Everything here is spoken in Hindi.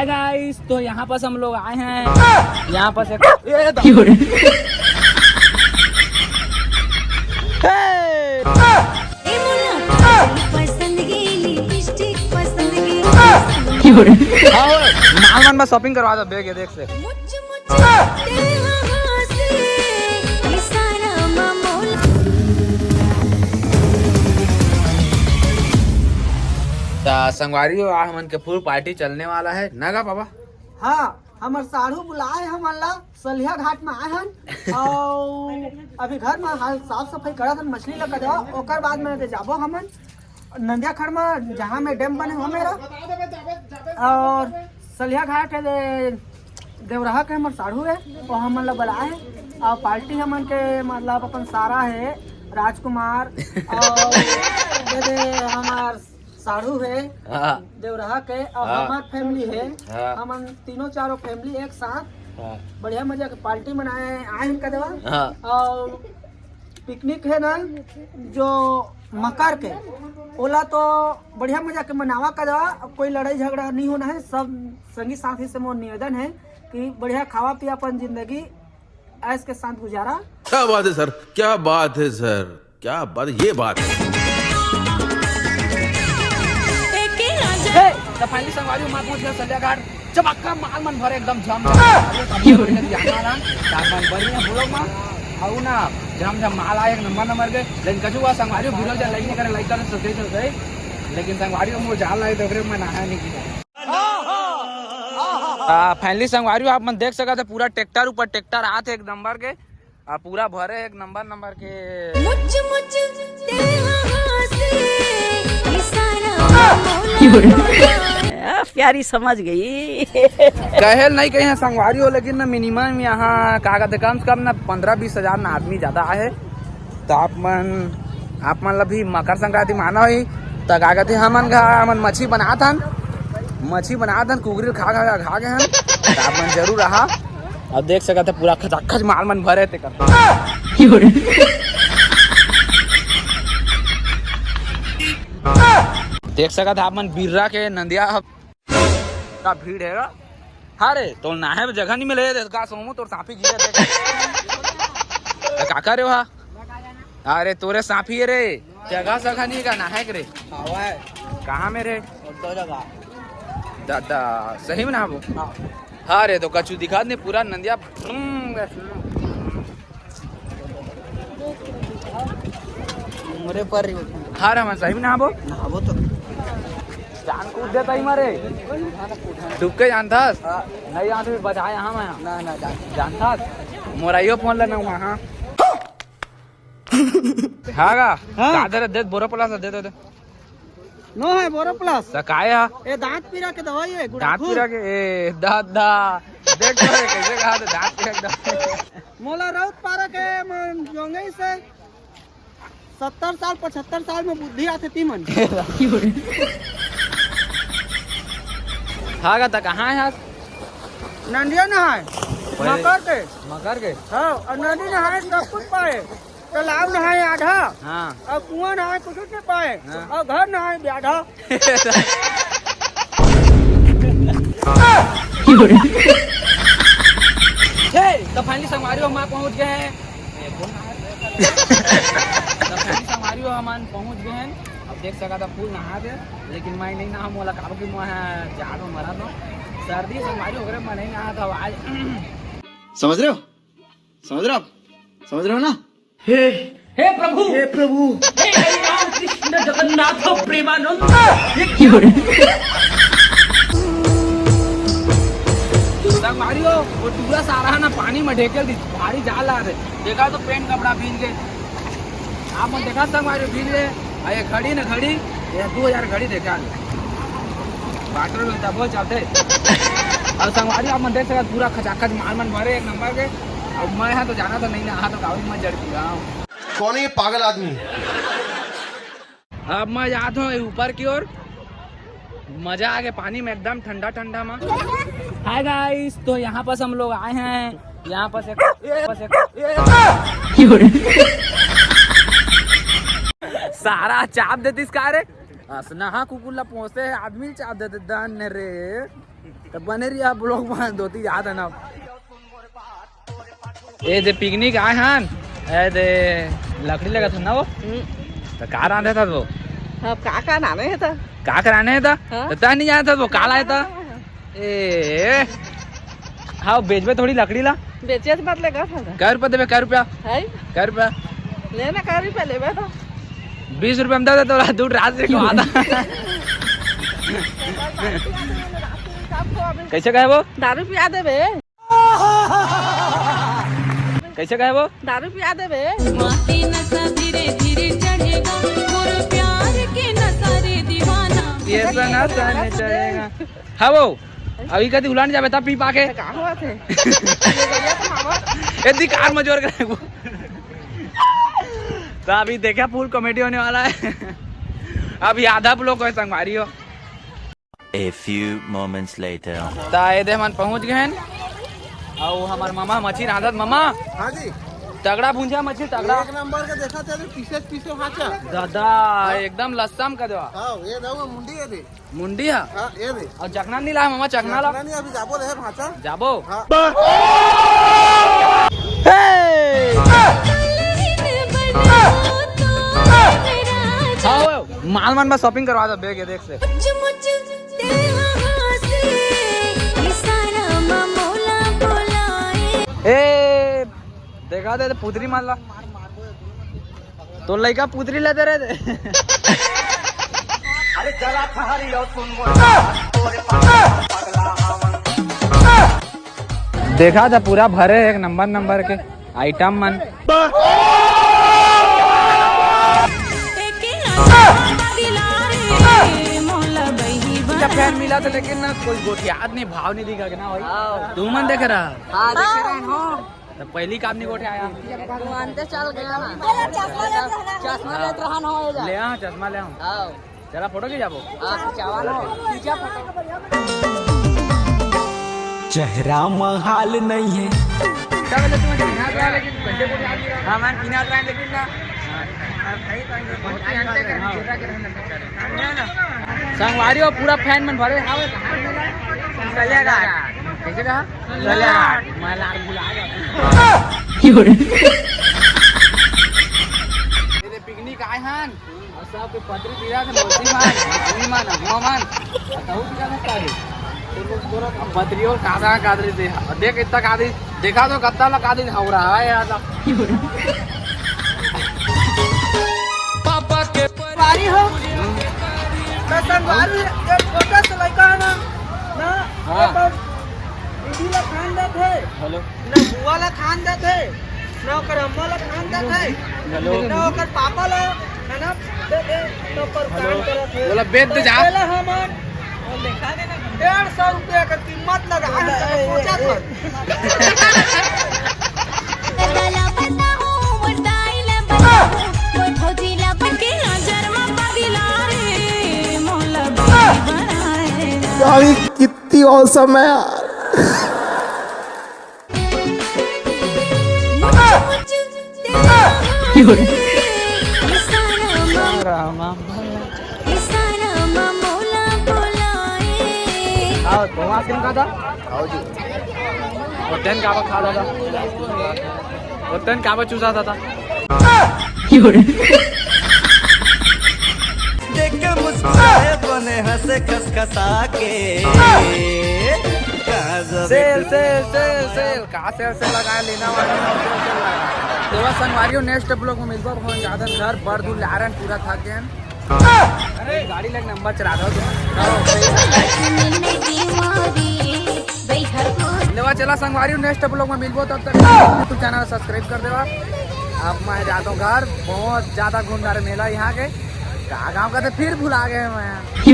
हाय गाइस, तो यहाँ पर हम लोग आए हैं। यहाँ पर से माल में शॉपिंग करवा दो, बैग देख से। संगवारी हो हमन के फुल पार्टी चलने वाला है नागा पापा। हाँ, हमार साढ़ू बुलाए हमन ला सलिया घाट में आए हन और अभी घर में हाल साफ सफाई करत हन, मछली लगा दो। ओकर बाद में जाबो हमन नंदिया खड़ में जहाँ में डैम बने हो मेरा, और सलिया घाट देवराहा के हमार साढ़ू है वो हमन ला बुलाए है। और पार्टी हमन के मतलब अपन सारा है राजकुमार और हमार साढ़ू है देवराहा के और हमार फैमिली है। हम तीनों चारों फैमिली एक साथ बढ़िया मजा के पार्टी मनाए आए हैं कदवा। और पिकनिक है ना जो मकर के ओला तो बढ़िया मजा के मनावा कदवा। कोई लड़ाई झगड़ा नहीं होना है, सब संगी साथी से मोर निवेदन है कि बढ़िया खावा पिया अपन जिंदगी ऐश के साथ गुजारा। क्या बात है सर, क्या बात है सर, क्या बात, ये बात है। तो फाइनली संगवारी मार पहुंच गया सलिया घाट। चमक्का माल मन भरे एकदम झम ना झम झम माल आए नंबर के। लेकिन कछु हुआ संगवारी भूल जा नहीं करे लाइक करने सोचे चल गए, लेकिन संगवारी को जाल लाए तो मैं नहाया नहीं किया। फाइनली संगवारी आप मन देख सका थे पूरा ट्रैक्टर ऊपर ट्रैक्टर आते एक नंबर के पूरा भरे एक नंबर के। प्यारी समझ गई कहल नहीं कहीं है संगवारी हो, लेकिन ना मिनिमम यहाँ का कहते कम से कम ना 15-20 हजार ना आदमी ज्यादा है। तो आप मन भी मकर संक्रांति माना हुई तो का कहते हमन मच्छी बना था कुगरी खा गए हैं। तो आप मन जरूर रहा। अब देख सकते पूरा खचाखच माल मन भरे थे देख सकते आप मन बिर्रा के नंदिया का भीड़ है। अरे तो नहाए जगह नहीं मिले का सोमू तो सांपी गिरे काका रे वहा। अरे तोरे सांपी है रे, जगह सगह नहीं का नहाए रे कहाँ में रे दादा सही में ना वो। हाँ रे तो कछु दिखा नहीं पूरा नंदिया मेरे पर हाँ रे सही में ना वो तो जान कूद देता ही मारे डूब के जानथास नहीं यहाँ से बचाए यहाँ मैं ना जानथास मोराइयो फोन लेना वहाँ। हाँ का दे बोरो प्लस दे दे नो है बोरो प्लस काय है ये दांत पीरा के दवाई है। दांत पीरा के ए दादा देख कैसे कहा था दांत पीरा के मोला राउत पारा के मन जोंगई से 70 साल 75 साल में बुद्धि आते थी मन। हाँ का कहाँ है नंदिया नहाए मकर के हाँ, और नदी नहाए सब कुछ पाए, तालाब नहाए आधा हाँ और कुआं नहाए कुछ नहीं पाए और घर नहाए आधा। तो फाइनली संगवारी हम पहुंच गए हैं। पहुंच गए हैं। अब देख सका था फूल नहा दे, लेकिन मैं नहीं नहा मोला काबू की मैं जहाँ तो मरा तो सर्दी संगवारी वगैरह मैं नहीं नहा था आज। समझ रहे हो ना। हे प्रभु हे राम कृष्ण जगन्नाथ प्रेमानंद। संगवारी हो वो पूरा सारा ना पानी में ढेकेल दी भारी जाल आ रहे। देखा तो पेंट कपड़ा भीग गए। आप मन देखा संगवारी भीग गए। ये घड़ी न घड़ी ये 2000 घड़ी देखा वाटर में तब चलते। और संगवारी आप मन देख सकते पूरा खचाखच माल मन भरे एक नंबर के। अब मैं यहाँ तो जाना तो नहीं ना तो गाँव में जड़ गया हूँ। कौन है ये पागल आदमी। अब मैं जाता हूँ ऊपर की ओर, मजा आ गया पानी में एकदम ठंडा ठंडा में। हाय गाइस, तो यहाँ पर हम लोग आए हैं। यहाँ पर सारा चाप देती इसका रे असना कुकुला पहुँचते आदमी चाप देते दान रे। तो बने रही आप ब्लॉग में धोती याद है ना। ये दे पिकनिक आए हन, ए दे लकड़ी लगा था ना वो, तो कार आने था वो, अब का नाने है तो का कराने था, हाँ? तो नहीं आया था वो, काल आया था। ए हाँ बेचबे थोड़ी लकड़ी ला, बेचे मत लेगा था कै रुपया देवे, कै रुपया, है कै रुपया, लेना का रुपया लेबे तो 20 रुपया में दे तो दूर रात से कमा था। कैसे कहे वो, दारू पिया देबे, कैसे कहे वो, दारू पिया देबे। माटी नशा धीरे धीरे चढ़ेगा, मोर प्यार के नशा रे दीवाना। ये सना सने चढ़ेगा। हाँ वो अभी कभी उलान जावे था पी पाके, का हुआ थे यदि कार में जोर करे वो। तो अभी देखा फुल कॉमेडी होने वाला है। अभी आधा लोग को संगवारी हो। A few moments later. तो ये दे मन पहुंच गए हैं और हमार मामा मछली रांधत। मामा हाँ जी, तगड़ा भूंजा मछली, तगड़ा एक नंबर का देखा था पीसे हाचा। दादा एकदम लस्सम कर दो। हाँ ये दाऊ मुंडी है रे। मुंडी है हाँ ये रे। और चखना नहीं ला मामा, चखना ला नहीं अभी जाबो रहे भाचा। जाबो। हाँ। हाँ माल मन में शॉपिंग करवा दो बेग, ये देख से। ए देखा दे पुतरी मान ला, तो लड़का पुतरी लेते रहे थे। देखा था पूरा भरे एक नंबर के आइटम मन। फैन मिला था लेकिन ना कोई गोठियात नहीं, भाव नहीं दिखा ना भाई। तू मन देख रहा, हां देख रहे हो, तो पहली काम नहीं गोठे आया। मानते चल गया ना, चश्मा लेत रहा ना हो जा ले आ चश्मा ले आ, आओ चला फोटो की जाबो। चावल हो खींचा फोटो। चेहरा महाल नहीं है। क्या बोले तुम बिना रहा लेकिन घंटे को आ गया। हां मैं बिना रहा लेकिन ना संगवारी हो पूरा फैन मन भरे। चलेगा कैसे कहा, चलेगा मैं लाल बुला ये पिकनिक आए हन और सब के पत्री पीरा थे मोती मान मान बताओ क्या लगता है पत्रियों कादा कादरी दे देख इतना कादी देखा तो कत्ता ला कादी हो रहा है यार। पापा के बारी हो तो संगवारी एक छोटा सा लड़का है ना हाँ। दीदी ला खान देत है, हेलो ना बुआ ला खान देत है, ना ओकर अम्मा ला खान देत है, हेलो ना ओकर पापा ला है ना दे दे तो पर काम करत है। बोला बेच दे जा। पहले हमन 150 रुपया का कीमत लगा है, सोचा कितनी औसम है यार। तुम आइसक्रीम खा था और टेन काबा खा था और टेन काबा चूसा था। देख के मुस्कुराए बने हंसे खसखसा के। सेल सेल सेल सेल कहाँ से लगाया लेना वाला सेल लगा। तो बस संगवारियों नेक्स्ट ब्लॉग में मिलबो। फोन ज्यादा घर बड़ दूर ला रहे पूरा थक गए। अरे गाड़ी लग नंबर चला दो लेवा चला संगवारियों नेक्स्ट ब्लॉग में मिलबो। तब तक यूट्यूब चैनल सब्सक्राइब कर देवा। अब मैं जाता हूँ घर, बहुत ज्यादा घूमना मेला यहाँ के गाँव का तो फिर भुला गए मैं।